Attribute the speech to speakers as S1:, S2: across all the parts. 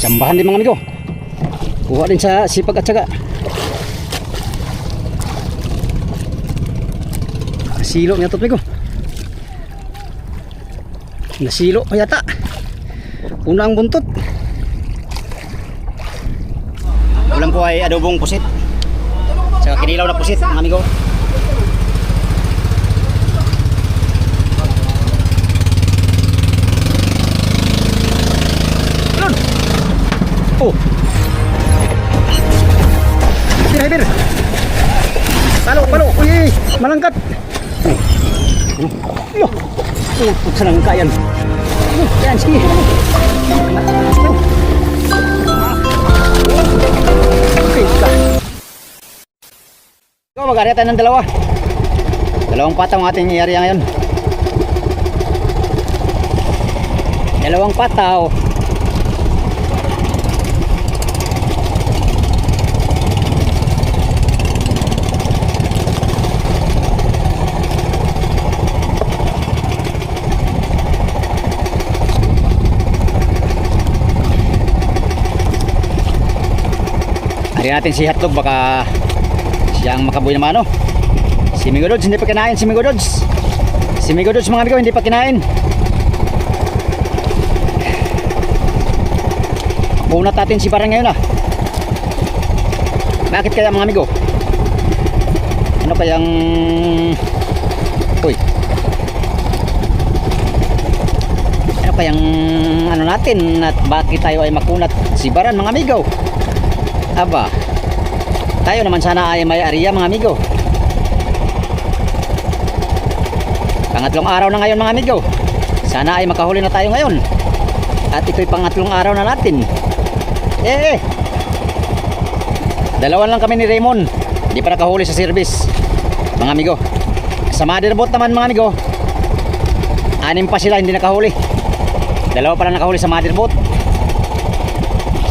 S1: Sambahan din mga amigo. Kuha din sa sipag at syaga. Nasilo niya ito amigo. Nasilo pa yata. Una ang buntot. Ulam ko ay adobong pusit. Saka kinilaw na pusit mga amigo. Oh. Hadir. Palo. Uy, malangkat. Yo. Senang kayan. Yan sige. Ikaw mag-ari tayo ng dalawa. Dalawang pataw ang ating area ngayon. Dalawang pataw. Ari natin si Hotdog, baka siyang makabuhay naman, no? Si Migodods hindi pa kinain. Si Migodods mga amigo hindi pa kinain. Punat natin si Barang ngayon, ah. Bakit kaya mga amigo? Ano kayang ano kayang ano natin at bakit tayo ay makunat si Baran mga amigo? Aba, tayo naman sana ay may area mga amigo. Pangatlong araw na ngayon mga amigo. Sana ay makahuli na tayo ngayon. At ito'y pangatlong araw na natin. Dalawan lang kami ni Raymond. Hindi pa nakahuli sa service mga amigo. Sa motherboat naman mga amigo, 6 pa sila hindi nakahuli. Dalawa pa lang nakahuli sa motherboat.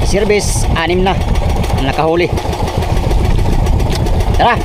S1: Sa service 6 na nakahuli. Tara.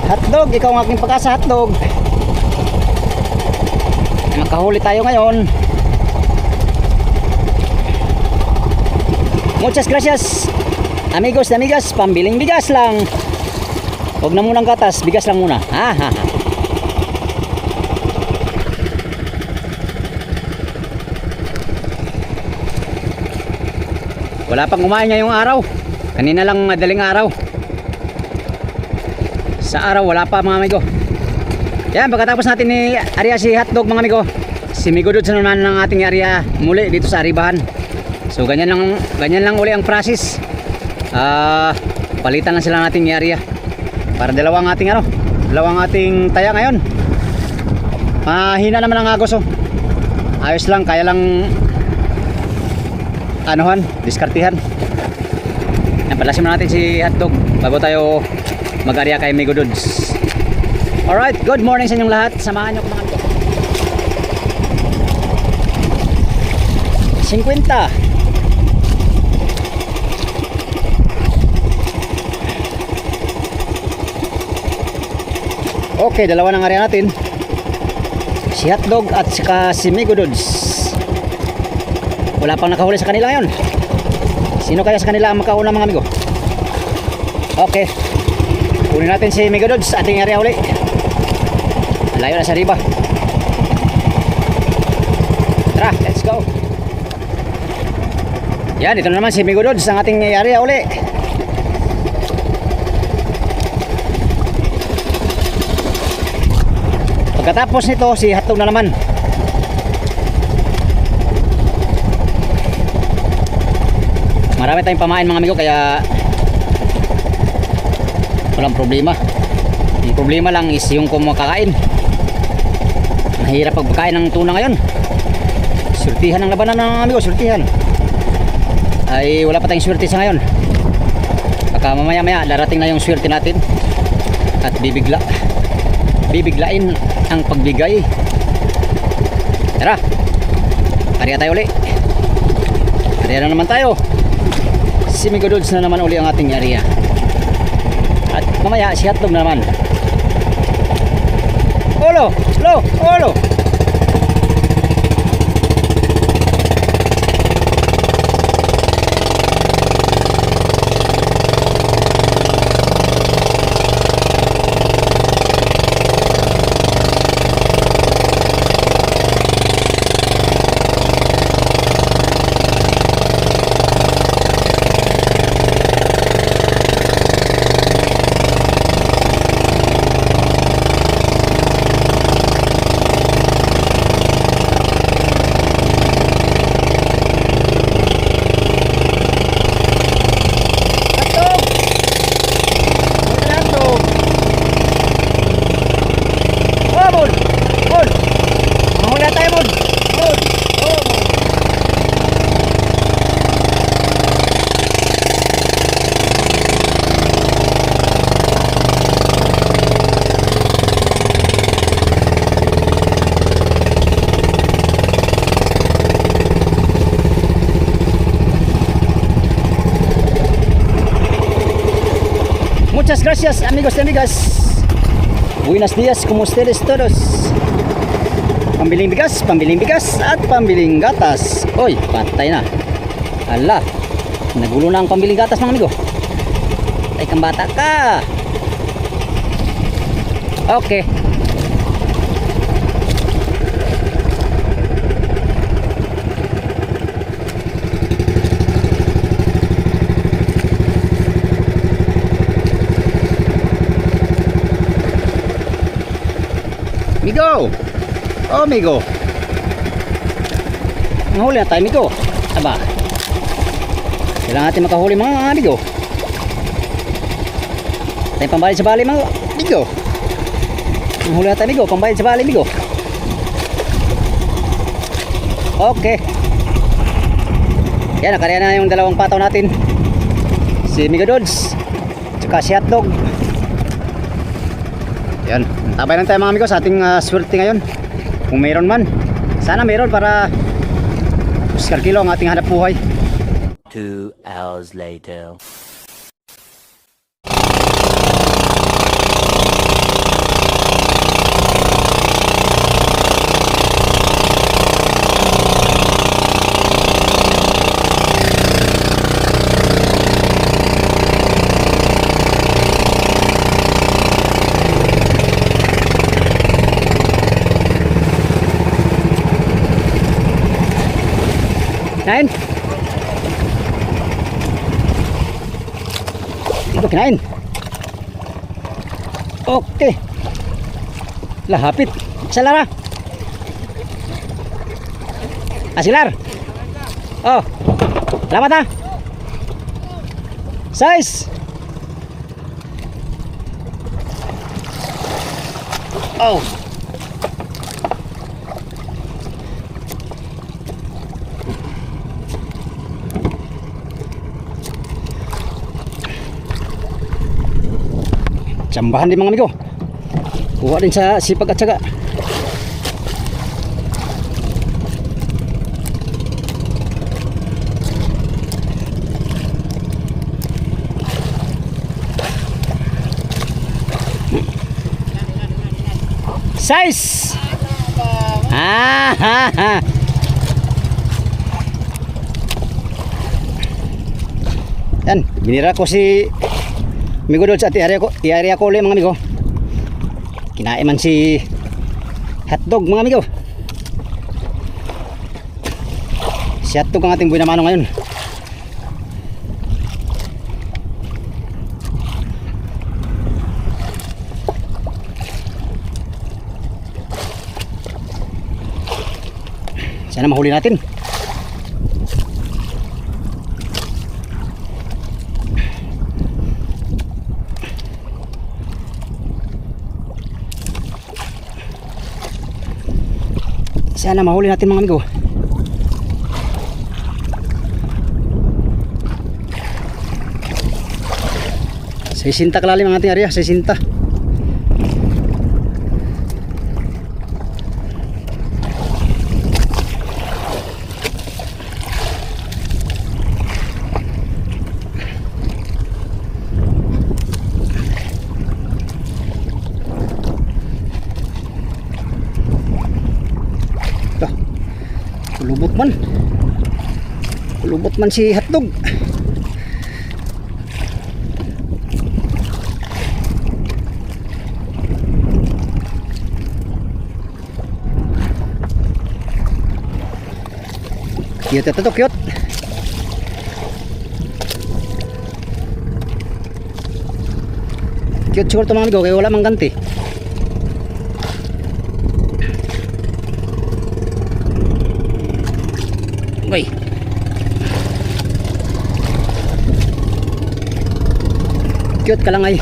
S1: Hotdog, ikaw ang aking pag-asa, Hotdog. Nakahuli tayo ngayon. Muchas gracias amigos na amigas. Pambiling bigas lang. Huwag na munang gatas, bigas lang muna. Wala pang kumain ngayong araw. Kanina lang madaling araw. Sa araw wala pa mga amigo. Yan, pagkatapos natin ni area si Hotdog mga amigo, si Migodods naman ng ating area muli dito sa Aribahan. So ganyan lang uli ang process. Palitan lang sila nating area para dalawang ating taya ngayon. Mahina naman ang agos, oh. Ayos lang, kaya lang diskartihan. Yan, palasim na natin si Hotdog bago tayo mag-area kay Migodods. Alright, good morning sa inyong lahat. Samahan nyo ko mga amigo. 50. Okay, dalawa ng area natin. Si Hotdog at saka si Migodods. Wala pang nakahuli sa kanila ngayon. Sino kaya sa kanila ang makauna mga amigo? Okay, kunin natin si Migodods sa ating area uli. Layo na sa riba. Tara, let's go. Yan, ito na naman si Migodods ang ating area uli. Pagkatapos nito si Hotdog na naman. Marami tayong pamain mga amigo, kaya walang problema. Yung problema lang is yung kumakain. Mahirap pagpakain ng tuna ngayon. Surtihan ang labanan ng amigo, surtihan. Ay wala pa tayong swerte sa ngayon. Baka mamaya maya darating na yung swerte natin. At bibiglain ang pagbigay. Tara, kariya tayo uli. Kariya na naman tayo. Si Migo Dudes na naman uli ang ating area. At mamaya si Hotdog na naman. Olo, olo. Muchas gracias amigos y amigas. Buenos días, como ustedes todos. Pambiling bigas at pambiling gatas. Oy, patay na. Ala, nagulo na ang pambiling gatas mga amigo. Ay kang bata ka. Okay. Migo! Oh, Migo! Mahuli na tayo, Migo. Aba. Kailangan natin makahuli mga Migo. Tayo pambayad sa bali mga Migo. Mahuli na tayo, Migo. Pambayad sa bali, Migo. Okay. Yan, nakariya na yung dalawang pataw natin. Si Migo Dudes. Tsaka si Hotdog. Yan, tabay lang tayo mga amigo sa ating swerte ngayon. Kung mayroon man, sana mayroon para Oscar Kilo ang ating hanap buhay.
S2: 2 hours later.
S1: Kinain? Ito kinain. Okay. Lahapit. Salara. Asilar. Oh. Lamat ha. Size. Oh. Tsambahan din mga amigo. Kuha din sa sipag at syaga. Size. Yan, binira ko si Migo Dudes at i-area ko ulit mga amigo. Kinain man si Hotdog mga amigo. Si Hotdog ang ating buhay na mano ngayon. Sana mahuli natin. Sana mahuli natin mga amigo. 60 kalalim ang ating area, 60. Kulubot man. Kulubot man si hotdog. Cute ito, cute. Cute siguro ito mga amigo, kaya wala mang ganti. Uy. Cute ka lang ay.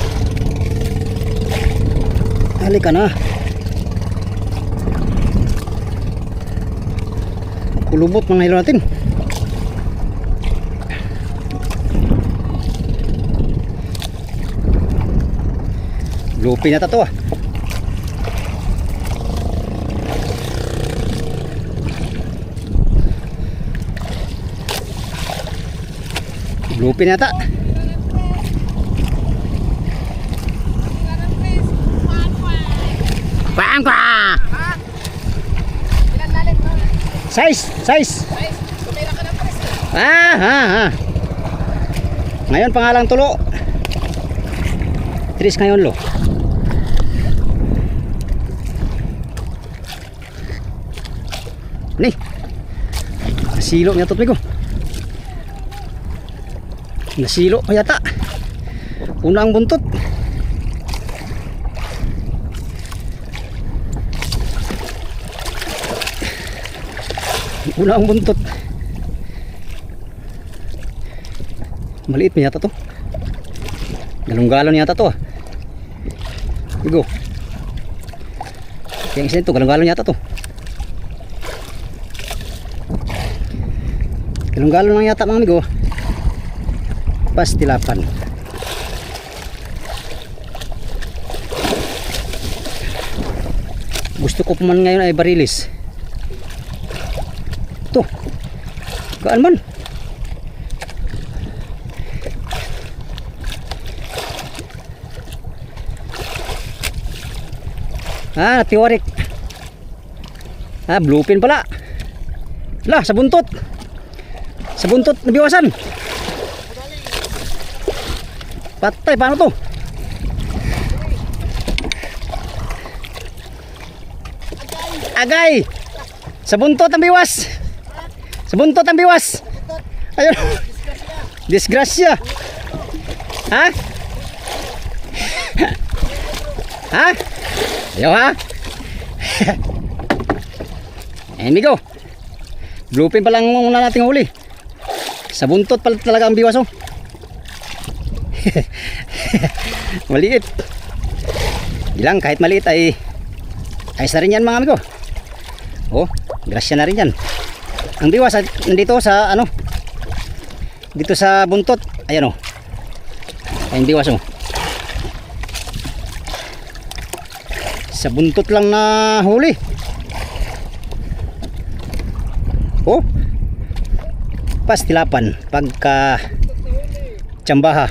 S1: Halika na. Kulubot mga hilo natin. Lupi na to ah. Lupi na ta. Pangka. Size. Ngayon pangalang tulo. Tris ngayon lo. Nih. Silo niya to ko. Nasilo pa yata. Una ang buntot. Una ang buntot. Maliit na yata to. Galong-galon yata to ah. Bigo. Kaya isa ito, galong-galon yata to. Galong-galon lang yata mga amigo. Pastilapan. Gusto ko pa man ngayon ay barilis. Ito. Gaan man. Natiwarik. Bluepin pala. Lah, sa buntot. Sa buntot nabiwasan. Patay, paano to? Agay! Sa buntot ang biwas! Sa buntot ang biwas! Ayun! Disgrasya! Ha? Ha? Ayaw ha? Ayan migo! Bluepin pa lang muna nating huli. Sa buntot pala talaga ang biwas oh. Maliit. Bilang kahit maliit ay ayos na rin yan mga amigo. Oh, grasya na rin yan. Ang biwas nandito sa ano, dito sa buntot. Ayan oh. Ayun biwas oh. Sa buntot lang na huli. Oh, pastilapan pagka tsambaha.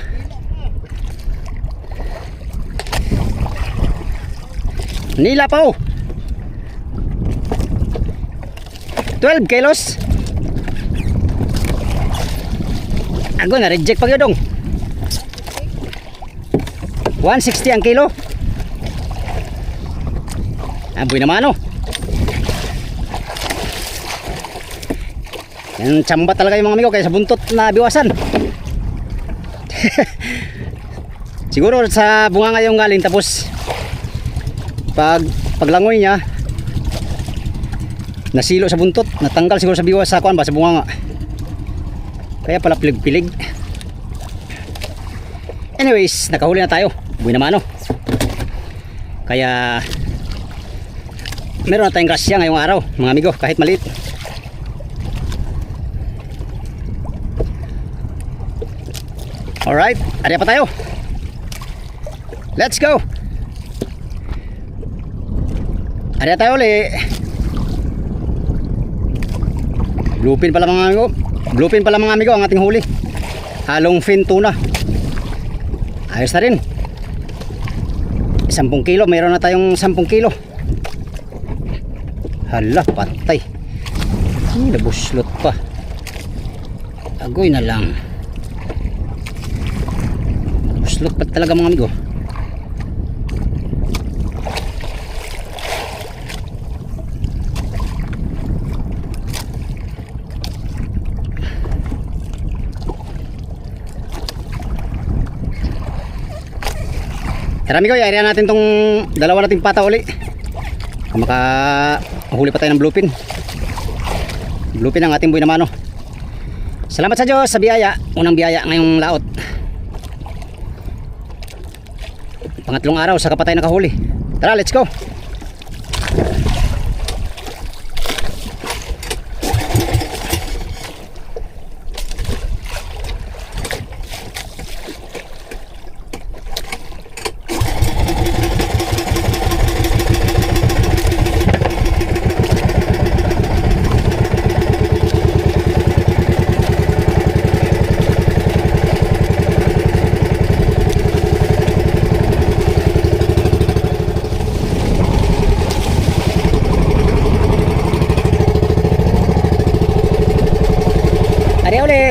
S1: Nila pa oh. 12 kilos. Ako na reject pag yun dong. 160 ang kilo. Aboy naman oh. Yan tsamba talaga yung mga amigo kaya sa buntot na biwasan. Siguro sa bunga ngayong galing tapos paglangoy niya nasilo sa buntot, natanggal siguro sa biwas sa kuan ba sa bunga nga. Kaya pala pilig-pilig. Anyways, nakahuli na tayo. Buhay naman oh. Kaya meron na tayong grasya ngayong araw mga amigo kahit maliit. Alright, ari pa tayo. Let's go. Ari tayo uli. Bluefin pala mga amigo. Bluefin pala mga amigo ang ating huli. Halong fin tuna. Ayos na rin. 10 kilo, mayroon na tayong 10 kilo. Hala, patay. Nabuslot pa. Agoy na lang. Buslot pa talaga mga amigo. Tara amigo, i-area natin tong dalawa nating pata uli. Makahuli pa tayo ng bluefin. Bluefin ang ating buhay na mano. Salamat sa Diyos sa biyaya. Unang biyaya ngayong laot. Pangatlong araw sa kapatay nakahuli. Tara, let's go.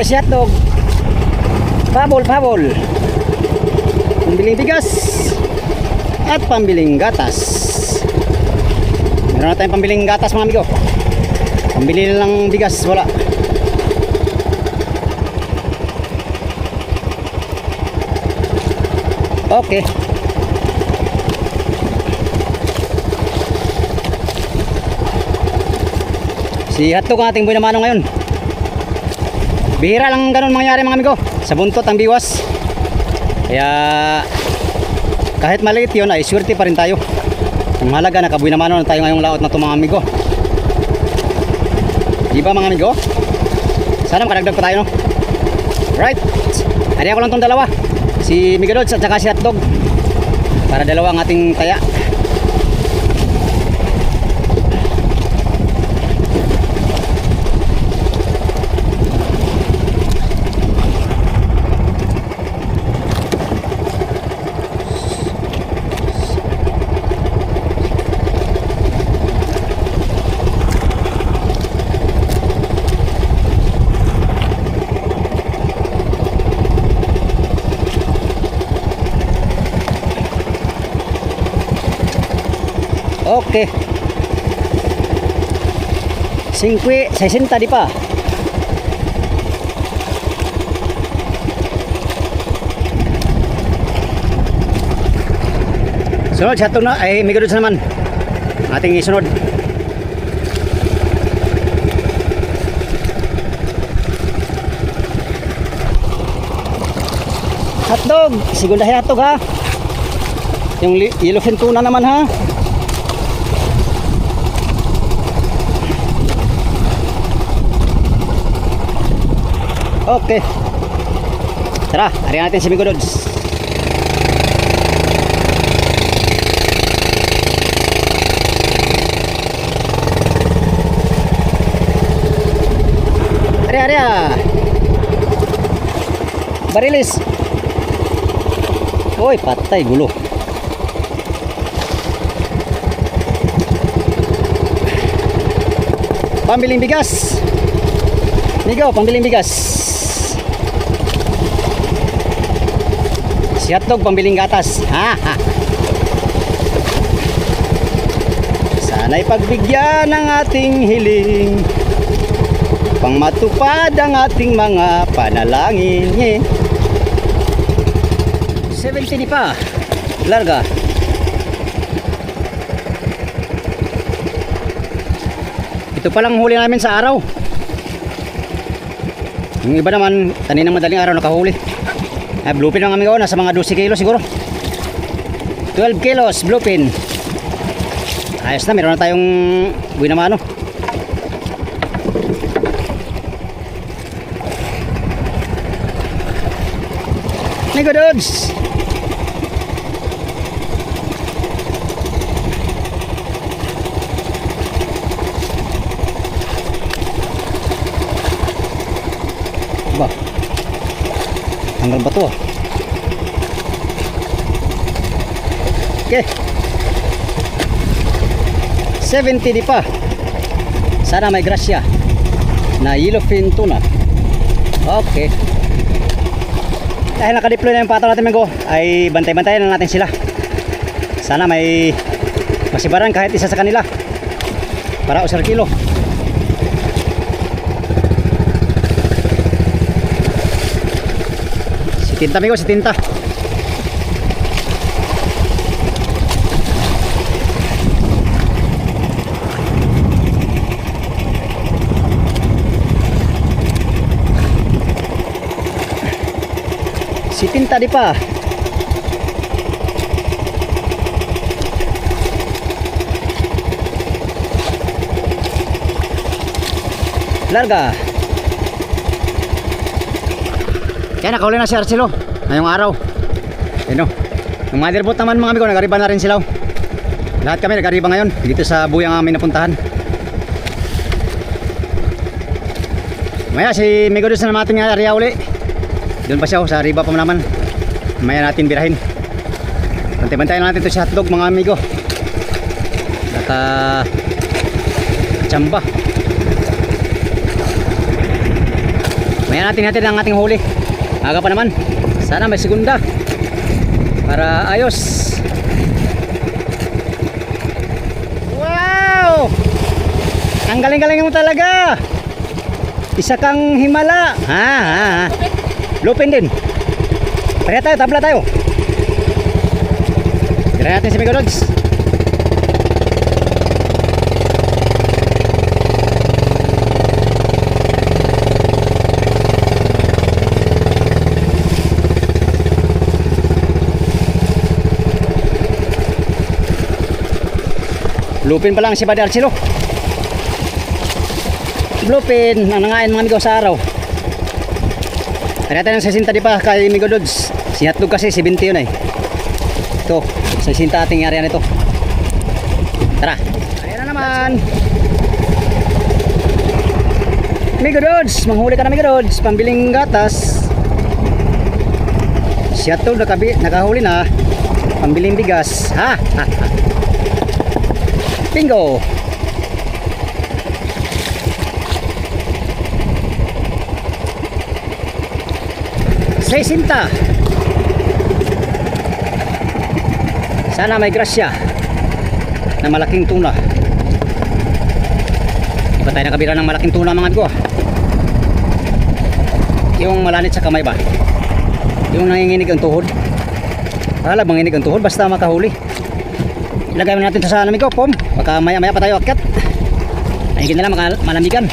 S1: Si hotdog, pabol, pambiling bigas at pambiling gatas. Meron na tayong pambiling gatas mga amigo. Pambili na lang bigas, wala. Okay. Si hotdog ang ating buhay na mano ngayon. Bihira lang ganun mangyari mga amigo. Sa buntot ang biwas. Kaya kahit maliit yun ay swerte pa rin tayo. Ang mahalaga nakabuhay naman na tayo ngayong laot na ito mga amigo. Diba mga amigo? Sana makadagdag pa tayo no? Right. Ari ako lang itong dalawa. Si Migadods at saka si hotdog. Para dalawa ang ating taya. Okay. 60 di pa. Sunod sa na ay Migadods naman. Ating isunod. Hotdog, segunda hotdog ha. Yung yellowfin tuna naman ha. Okay. Tara, hari natin si Migadods. Hari. Barilis. Oy, patay gulo. Pambiling bigas. Migo, pambiling bigas. Si hotdog pambiling gatas. Sana'y pagbigyan ng ating hiling, pang matupad ang ating mga panalangin. 70 pa. Larga. Ito palang huli namin sa araw. Yung iba naman kaninang madaling araw nakahuli. Bluefin lang kami ko, nasa mga 12 kilos siguro. 12 kilos bluefin. Ayos na, meron na tayong buhay na mano. Migadods. Ba? Tanggal ba to? Okay. 70 di pa. Sana may grasya na yellowfin tuna. Okay. Dahil nakadeploy na yung pataw natin mga go, ay bantay-bantayan na natin sila. Sana may masibaran kahit isa sa kanila para usar kilo. Si tinta amigo, si tinta. Si tinta di pa. Larga. Kaya nakahuli na si Arcelo ngayong araw. Ayun o. Yung motherboat naman mga amigo, nagariba na rin sila. Lahat kami nagariba ngayon dito sa buyang aming napuntahan. Maya si Migo doon na natin nga area uli. Doon pa siya sa riba pa naman. Maya natin birahin. Bantay-bantayan natin ito si hotdog mga amigo. Naka tsamba. Maya natin ang ating huli. Aga pa naman. Sana may segunda para ayos. Wow! Ang galing-galing mo talaga. Isa kang himala. Ha. Lupin din. Pareha tayo, tabla tayo. Tira natin si Mega Rods. Lupin pa lang si Badar Arcelo. Lupin ang nangain mga amigo sa araw. Tara tayo ng 60 di pa kay Migo Dods. Si hotdog kasi 70 yun eh. Ito, 60 ating area nito. Tara. Ayan na naman. Migo Dods, manghuli ka na Migo Dods. Pambiling gatas. Si hotdog nakahuli na. Pambiling bigas. Ha. Bingo. Sesinta. Sana may grasya na malaking tuna. Iba tayo nakabira ng malaking tuna mga ko. Yung malanit sa kamay ba? Yung nanginginig ang tuhod. Hala, manginig ang tuhod basta makahuli. Ilagay natin ito sa lamig ko, pom. Baka maya maya pa tayo akyat. Mahigit na lang malamigan.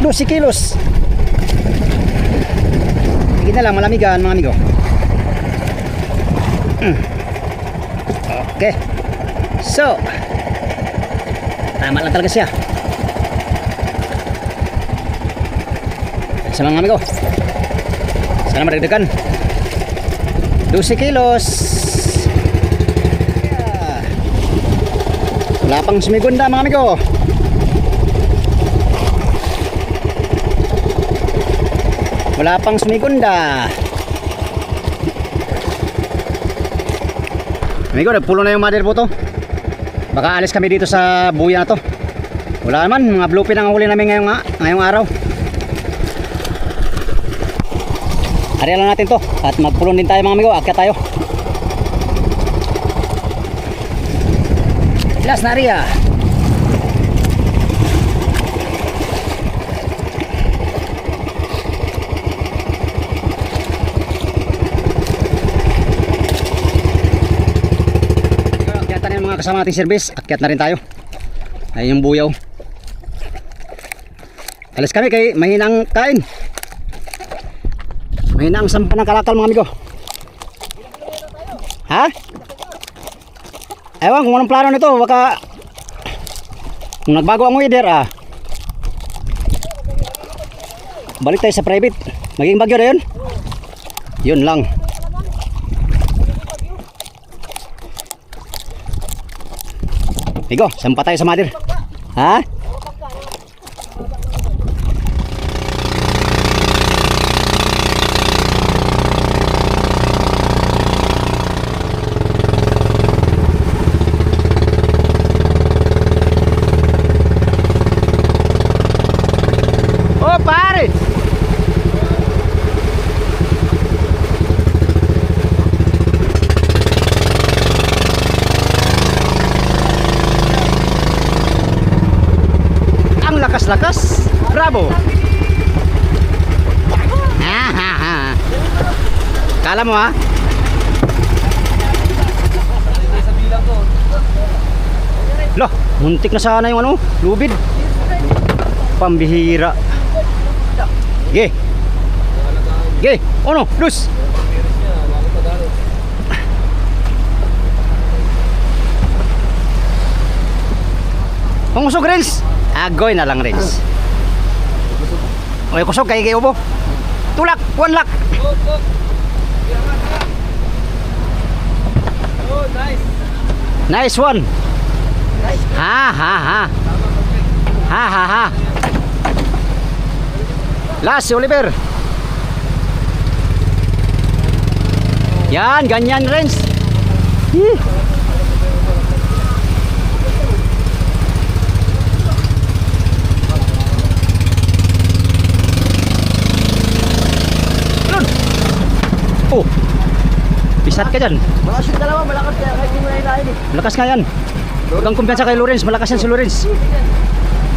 S1: 12 kilos. Higit na lang malamigan mga amigo. Okay. So tama lang talaga siya. Sa mga amigo, sana madagdagan 12 kilos. Yeah. Wala pang sumigunda mga amigo. Wala pang sumigunda. Amigo, nagpulo na yung mother po to. Baka alis kami dito sa buya na to. Wala naman, mga bluefin ang huli namin ngayong araw. Ariyan lang natin to. At magpulon din tayo mga amigo. Akyat tayo. Last na area. Mga kasama ating service, akyat na rin tayo. Ayun yung buyaw. Alis kami kay mahinang kain. Mahinang sampa ng kalakal mga amigo. Ha? Ewan kung anong plano nito. Baka kung nagbago ang weather balik tayo sa private. Maging bagyo na yun. Yun lang. Migo, sampa tayo sa mother. Ha? lakas-lakas. Bravo. Ah. Kala mo ha? Loh, muntik na sana yung ano, lubid. Pambihira. Ge. Ge, ano? Lus. Pangusog, Rins. Agoy na lang, Rins. Oy, kusog kay ubo. Tulak, one lock.
S3: Oh, nice.
S1: Nice one. Ha. Last si Oliver. Yan, ganyan, Rens. Oh, pisat ka dyan.
S3: Malakas yung dalawa, malakas kaya kahit hindi mo na ilahin eh.
S1: Malakas nga yan. Huwag kang kumpiyansa kay Lawrence. Malakas yan si Lawrence.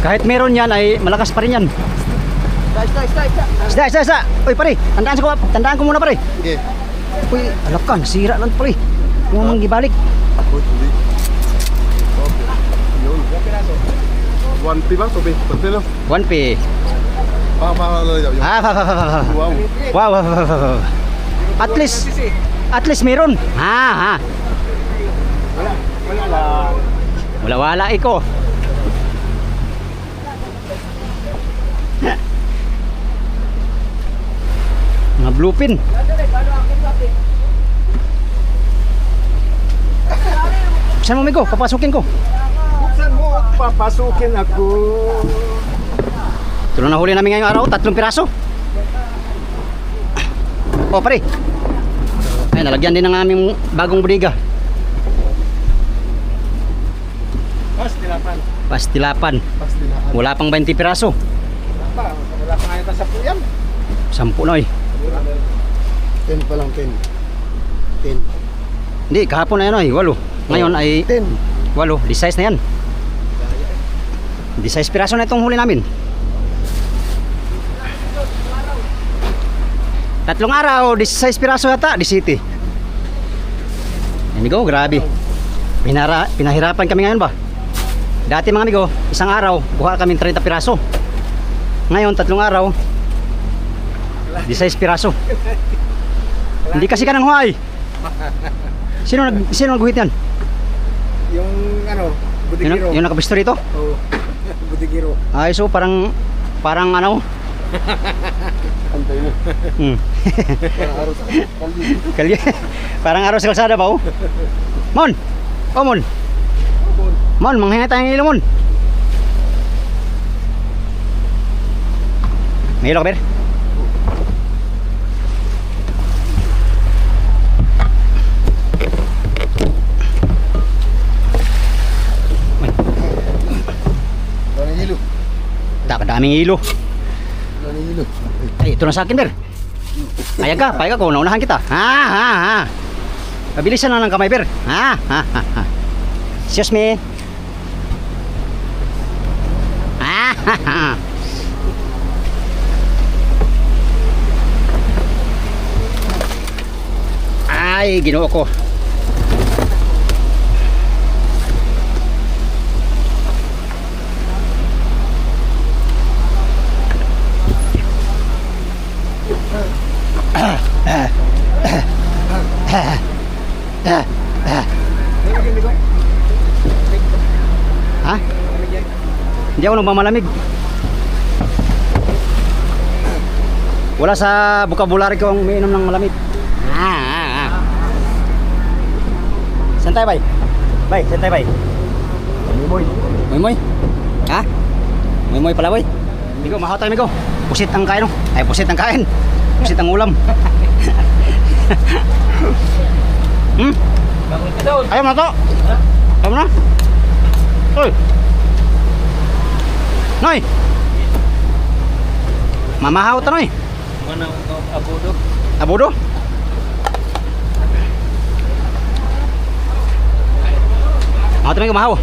S1: Kahit meron yan ay malakas pa rin yan. Isda. Uy pare, tandaan ko muna pare.
S3: Sige.
S1: Uy, alak ka, nasira lang pare. Yung manggibalik.
S3: Uy, hindi. Okay. Yun. 1P ba? Sobi. Pagpilo.
S1: 1P.
S3: Pakapakala yun.
S1: Wow. At least meron. Ha. Wala iko. Mga bluepin. Saan mo migo? Papasukin ko.
S3: Buksan mo, papasukin ako.
S1: Ito na nahuli namin ngayong araw, 3 piraso. Oh pare. Ay, nalagyan din ng aming bagong budiga.
S3: Pastilapan.
S1: Pastilapan.
S3: Pastilapan.
S1: Wala pang 20 piraso.
S3: Wala pa nga yata sa puyan.
S1: 10 na eh.
S3: 10 pa lang, 10.
S1: Hindi, kahapon na yan ay 8. Ngayon ay
S3: 10.
S1: 8, 16 na yan. 16 piraso na itong huli namin. 3 araw, 16 piraso yata, 17. Amigo, grabe. Pinahirapan kami ngayon ba? Dati mga amigo, isang araw, kuha kami 30 piraso. Ngayon, 3 araw, 16 piraso. Hindi kasi ka nang huay. Sino nagguhit yan?
S3: Yung ano, budigiro.
S1: Yung nakapisto rito?
S3: Oo. Budigiro.
S1: Ay, so parang ano?
S3: Antay mo. Para araw sa kalye.
S1: Parang araw sa kalsada ba oh? Mon! Oh, Mon! Mon, manghinga tayong ilo, Mon! May ilo ka, Ber?
S3: Daming hilo.
S1: Daming ilo.
S3: Daming hilo.
S1: Ay, ito na sa akin, Ber. Payag ka kung naunahan kita. Ha. Pabilisan na ng kamay, Ber. Ha. Excuse me. Ha. Ay, ginoo ko. Ha? Hindi ako nagmamalamig. Wala sa vocabulary ko ang umiinom ng malamig. Saan tayo, bay? Bay, saan tayo, bay?
S3: Moy.
S1: Moy? Ha? Moy pala, boy. Migo, mahaw tayo, Migo. Pusit ang kain, no? Ay, pusit ang kain. Pusit ang ulam. Ayaw na to. Ayaw na. Uy. Noy. Mamahaw ta, Noy. Abudo? Mahaw ta, Migo, mahaw.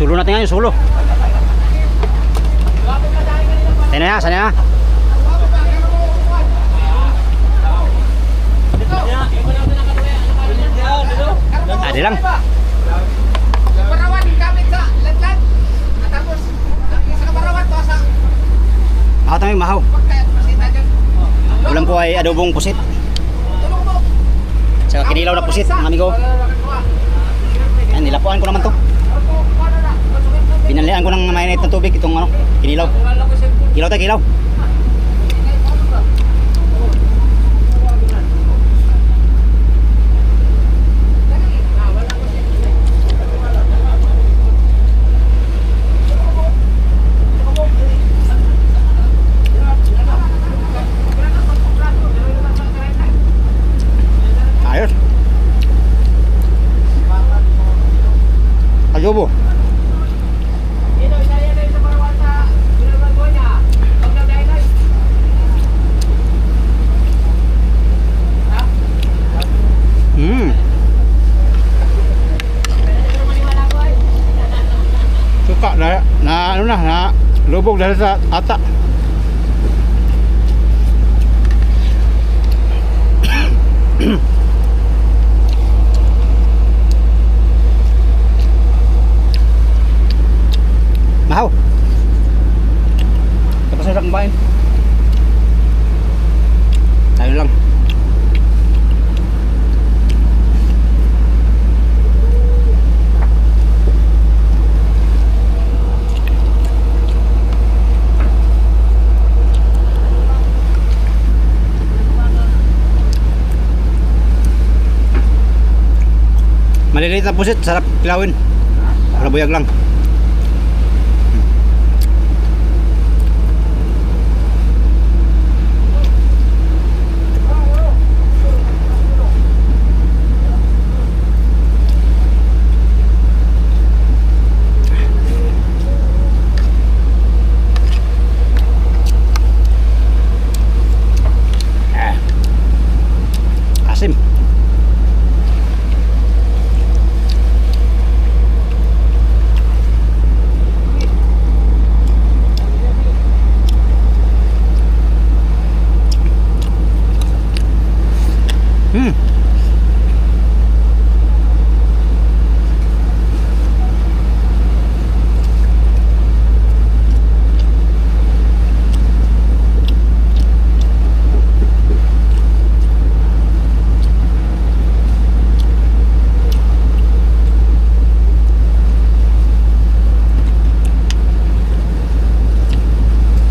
S1: Sulo natin ngayon, sulo. Sana na. Adi lang.
S4: Parawan gamit sa ladlad. Tapos sa kaparawan to sa
S1: Ako tayo mahaw.
S4: pasita dyan.
S1: Ulam ko ay adobong pusit.
S4: Tulong mo.
S1: Saka kinilaw na pusit, mga amigo. Ayan, nilapuan ko naman to. Binalian ko ng mainit na tubig itong ano, kinilaw. Kilaw tayo, kilaw. Ayos. Adobo. Suka na ano na lubog dahil sa ata. Mahaw. Tapos na kumain. Tayo lang. Maliliit na pusit, sarap kilawin. Para buyag lang. Asim.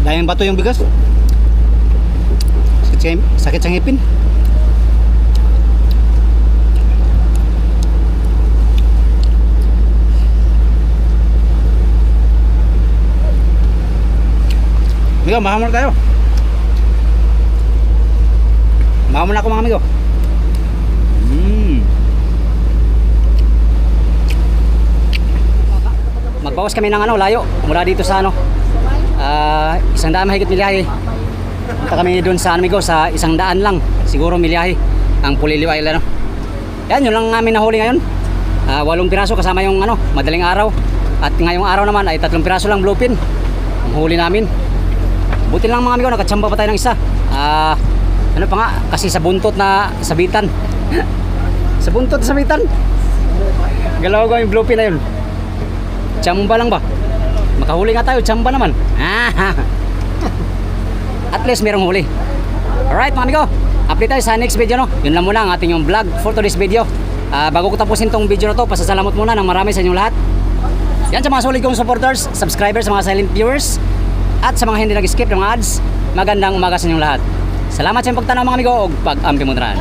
S1: Dahil bato yung bigas. Sakit sa ngipin. Amigo, mahamon tayo. Mahamon ako mga amigo. Magbawas kami ng ano, layo mula dito sa ano, 100 mahigit milyahe. Punta kami doon sa amigo sa 100 lang siguro milyahe ang Puliliw Island, ano. Yan, yun lang namin nahuli ngayon. 8 piraso kasama yung ano, madaling araw. At ngayong araw naman ay 3 piraso lang bluefin ang huli namin. Buti lang mga amigo, nakatsamba pa tayo ng isa. Ano pa nga, kasi sa buntot na sabitan. Sa buntot na sabitan. Galaw ko yung bluefin na yun. Tsamba lang ba? Makahuli nga tayo, tsamba naman. At least merong huli. Alright mga amigo, update tayo sa next video, no? Yun lang muna ang ating yung vlog for today's video. Bago ko tapusin tong video na to, pasasalamot muna ng marami sa inyong lahat. Yan sa mga solid kong supporters, subscribers, sa mga silent viewers, at sa mga hindi nag-skip ng ads. Magandang umaga sa inyong lahat. Salamat sa inyong pagtanaw mga amigo, o pag-ampi mo na.